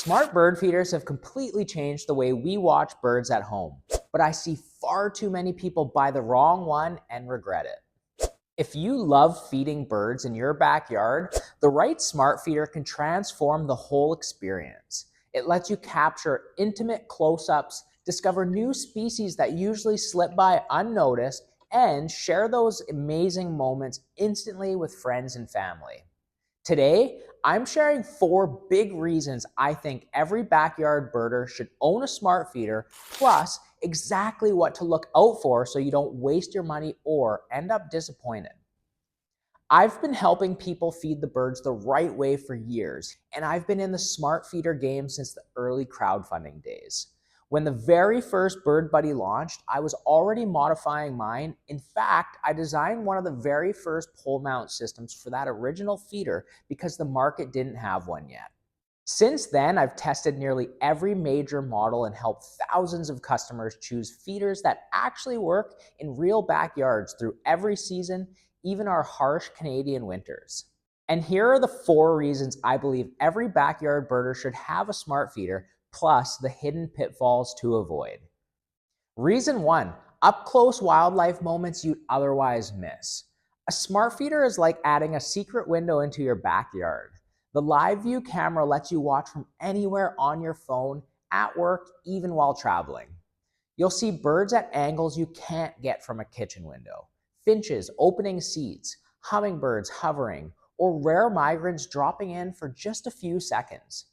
Smart bird feeders have completely changed the way we watch birds at home, but I see far too many people buy the wrong one and regret it. If you love feeding birds in your backyard, the right smart feeder can transform the whole experience. It lets you capture intimate close-ups, discover new species that usually slip by unnoticed, and share those amazing moments instantly with friends and family. Today, I'm sharing 4 big reasons I think every backyard birder should own a smart feeder, plus exactly what to look out for so you don't waste your money or end up disappointed. I've been helping people feed the birds the right way for years, and I've been in the smart feeder game since the early crowdfunding days. When the very first Bird Buddy launched, I was already modifying mine. In fact, I designed one of the very first pole mount systems for that original feeder because the market didn't have one yet. Since then, I've tested nearly every major model and helped thousands of customers choose feeders that actually work in real backyards through every season, even our harsh Canadian winters. And here are the 4 reasons I believe every backyard birder should have a smart feeder, plus the hidden pitfalls to avoid. Reason 1, up close wildlife moments you'd otherwise miss. A smart feeder is like adding a secret window into your backyard. The live view camera lets you watch from anywhere on your phone, at work, even while traveling. You'll see birds at angles you can't get from a kitchen window. Finches opening seeds, hummingbirds hovering, or rare migrants dropping in for just a few seconds.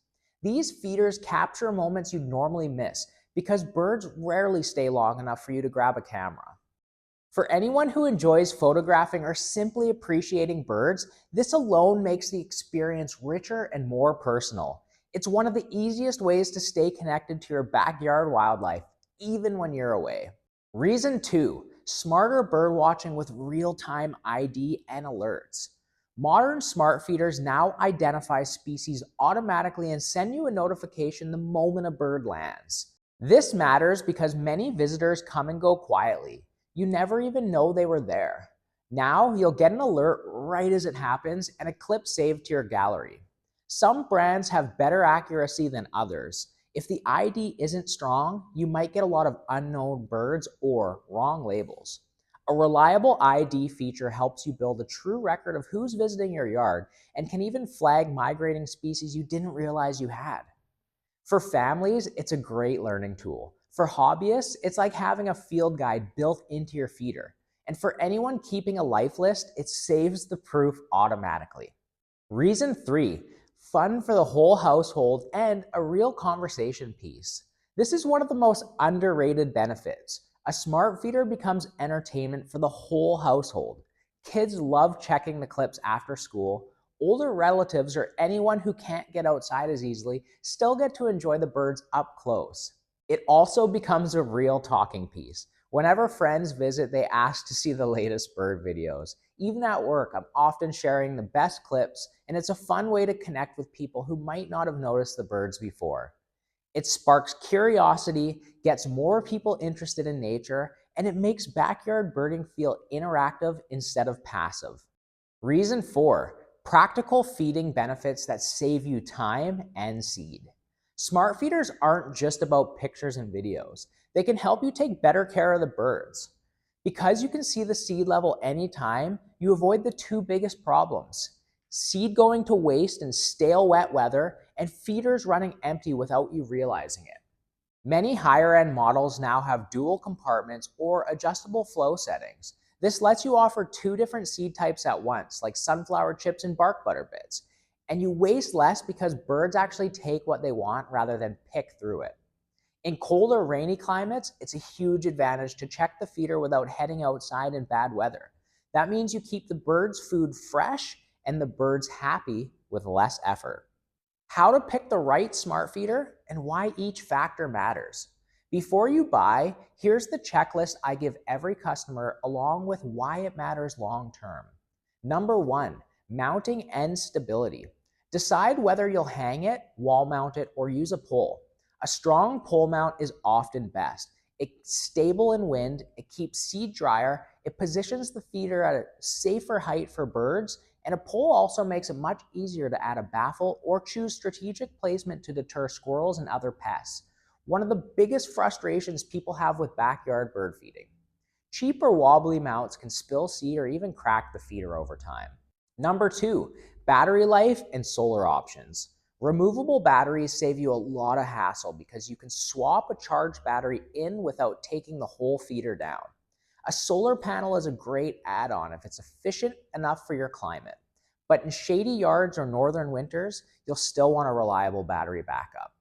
These feeders capture moments you'd normally miss because birds rarely stay long enough for you to grab a camera. For anyone who enjoys photographing or simply appreciating birds, this alone makes the experience richer and more personal. It's one of the easiest ways to stay connected to your backyard wildlife, even when you're away. Reason 2, smarter bird watching with real-time ID and alerts. Modern smart feeders now identify species automatically and send you a notification the moment a bird lands. This matters because many visitors come and go quietly. You never even know they were there. Now you'll get an alert right as it happens and a clip saved to your gallery. Some brands have better accuracy than others. If the ID isn't strong, you might get a lot of unknown birds or wrong labels. A reliable ID feature helps you build a true record of who's visiting your yard and can even flag migrating species you didn't realize you had. For families, it's a great learning tool. For hobbyists, it's like having a field guide built into your feeder. And for anyone keeping a life list, it saves the proof automatically. Reason 3, fun for the whole household and a real conversation piece. This is one of the most underrated benefits. A smart feeder becomes entertainment for the whole household. Kids love checking the clips after school. Older relatives or anyone who can't get outside as easily still get to enjoy the birds up close. It also becomes a real talking piece. Whenever friends visit, they ask to see the latest bird videos. Even at work, I'm often sharing the best clips, and it's a fun way to connect with people who might not have noticed the birds before. It sparks curiosity, gets more people interested in nature, and it makes backyard birding feel interactive instead of passive. Reason 4, practical feeding benefits that save you time and seed. Smart feeders aren't just about pictures and videos. They can help you take better care of the birds. Because you can see the seed level anytime, you avoid the 2 biggest problems: seed going to waste in stale wet weather and feeders running empty without you realizing it. Many higher-end models now have dual compartments or adjustable flow settings. This lets you offer 2 different seed types at once, like sunflower chips and bark butter bits. And you waste less because birds actually take what they want rather than pick through it. In cold or rainy climates, it's a huge advantage to check the feeder without heading outside in bad weather. That means you keep the birds' food fresh and the birds happy with less effort. How to pick the right smart feeder and why each factor matters. Before you buy, here's the checklist I give every customer along with why it matters long term. Number 1, mounting and stability. Decide whether you'll hang it, wall mount it, or use a pole. A strong pole mount is often best. It's stable in wind, it keeps seed drier, it positions the feeder at a safer height for birds, And a pole also makes it much easier to add a baffle or choose strategic placement to deter squirrels and other pests. One of the biggest frustrations people have with backyard bird feeding. Cheap or wobbly mounts can spill seed or even crack the feeder over time. Number 2, battery life and solar options. Removable batteries save you a lot of hassle because you can swap a charged battery in without taking the whole feeder down. A solar panel is a great add-on if it's efficient enough for your climate. But in shady yards or northern winters, you'll still want a reliable battery backup.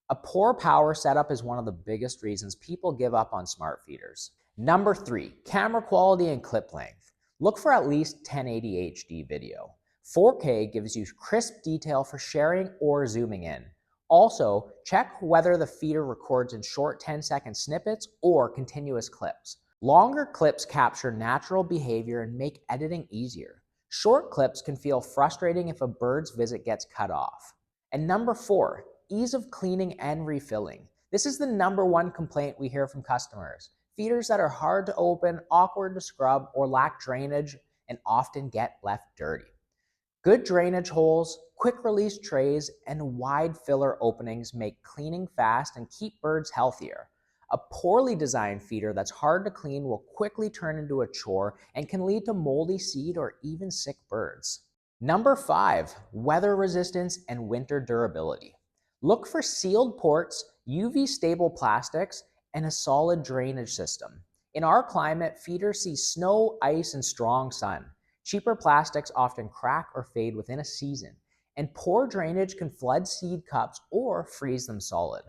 A poor power setup is one of the biggest reasons people give up on smart feeders. Number 3, camera quality and clip length. Look for at least 1080 HD video. 4K gives you crisp detail for sharing or zooming in. Also, check whether the feeder records in short 10-second snippets or continuous clips. Longer clips capture natural behavior and make editing easier. Short clips can feel frustrating if a bird's visit gets cut off. And number 4, ease of cleaning and refilling. This is the number one complaint we hear from customers. Feeders that are hard to open, awkward to scrub, or lack drainage and often get left dirty. Good drainage holes, quick release trays, and wide filler openings make cleaning fast and keep birds healthier. A poorly designed feeder that's hard to clean will quickly turn into a chore and can lead to moldy seed or even sick birds. Number 5, weather resistance and winter durability. Look for sealed ports, UV stable plastics, and a solid drainage system. In our climate, feeders see snow, ice, and strong sun. Cheaper plastics often crack or fade within a season, and poor drainage can flood seed cups or freeze them solid.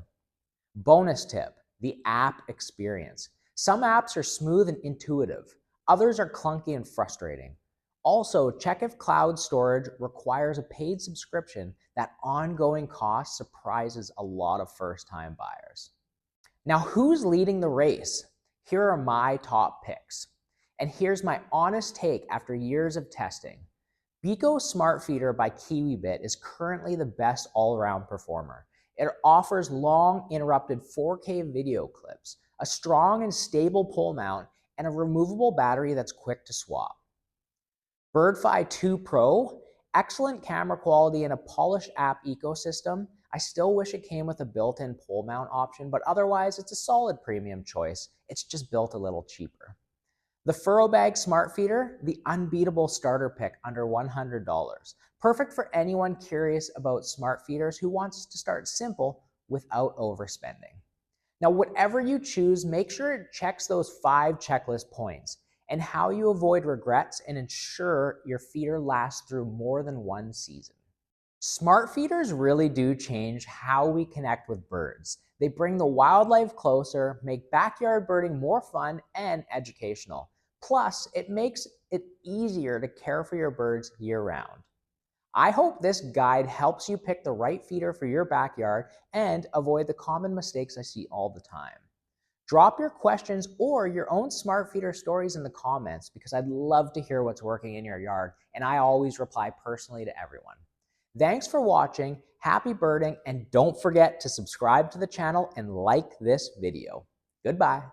Bonus tip, the app experience. Some apps are smooth and intuitive. Others are clunky and frustrating. Also, check if cloud storage requires a paid subscription. That ongoing cost surprises a lot of first-time buyers. Now, who's leading the race? Here are my top picks. And here's my honest take after years of testing. Biako Smart Feeder by KiwiBit is currently the best all-around performer. It offers long, interrupted 4K video clips, a strong and stable pole mount, and a removable battery that's quick to swap. Birdfy 2 Pro, excellent camera quality and a polished app ecosystem. I still wish it came with a built-in pole mount option, but otherwise it's a solid premium choice. It's just built a little cheaper. The Furobag Smart Feeder, the unbeatable starter pick under $100. Perfect for anyone curious about smart feeders who wants to start simple without overspending. Now, whatever you choose, make sure it checks those 5 checklist points and how you avoid regrets and ensure your feeder lasts through more than one season. Smart feeders really do change how we connect with birds. They bring the wildlife closer, make backyard birding more fun and educational. Plus, it makes it easier to care for your birds year-round. I hope this guide helps you pick the right feeder for your backyard and avoid the common mistakes I see all the time. Drop your questions or your own smart feeder stories in the comments because I'd love to hear what's working in your yard, and I always reply personally to everyone. Thanks for watching, happy birding, and don't forget to subscribe to the channel and like this video. Goodbye.